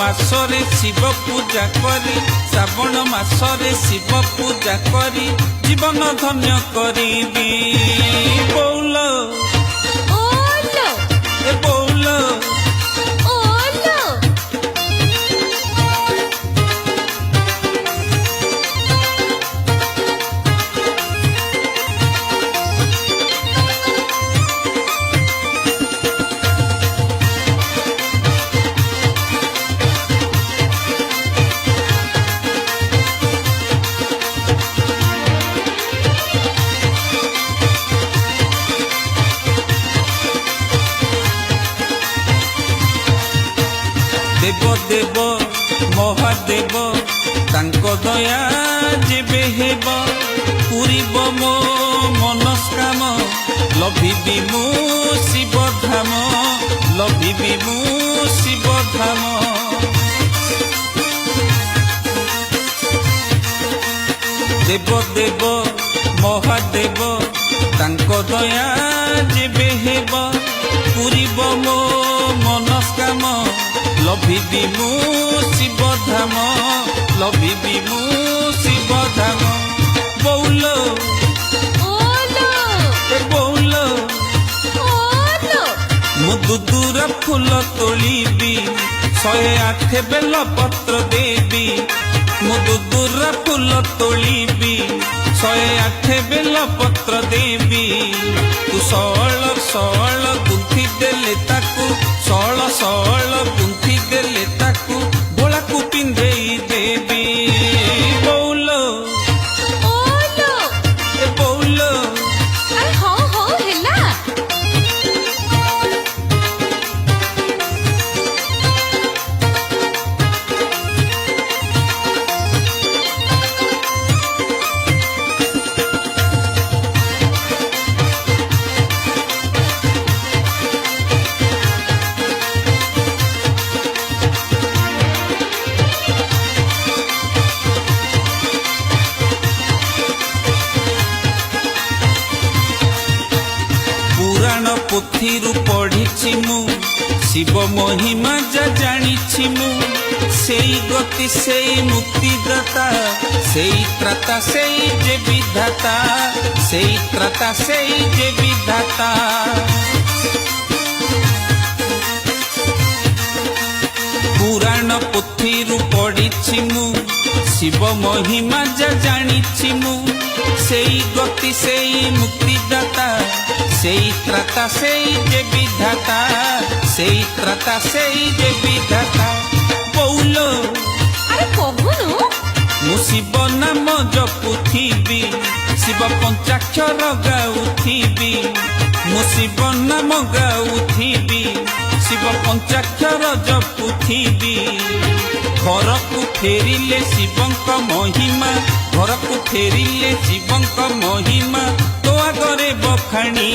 मासरे शिव पूजा करी श्रावण मासरे शिव पूजा करी जीवन धन्य करी बौल ए बौल देव देव महादेव तांको दया जेबे हेब पूरीब मो मनस्काम लभिबि मु शिव धाम लभिबि मु शिव धाम देव देव महादेव तांको दया जेबे हेब पूरीब मो मनस्काम लभिबि मु शिव धाम लभिबि मु शिव धाम बौल ए बौल मु दुदुरा फूल तोलिबि 108 बेल पत्र देबी मु दुदुरा फूल तोलिबि 108 बेल पत्र देबी तू सळ गुंथि देले ताकू सळ गुंथि देले ताकू भोला को पिंधेई देबी बौल ए बौल अरे हो हेला पोथीरु पढ़ी मु शिव महिमा जा जानी मु सेई गति सेई मुक्तिदाता सेई त्राता सेई जे विधाता सेई त्राता सेई जे विधाता पुराण पोथीरु पढ़ी मु शिव महिमा जा जानी मु सेई गति सेई मुक्तिदाता सेई त्राता सेई जे विधाता सेई त्राता सेई जे विधाता बौल अरे कहूनु मु शिव नाम जपुथिबी शिव पंचाक्षर गाउथिबी मु शिव नाम गाउथिबी शिव पंचाक्षर जपुथिबी घर को फेरिले शिवंक महिमा घर को फेरिले शिवंक महिमा तो आगरे बखाणी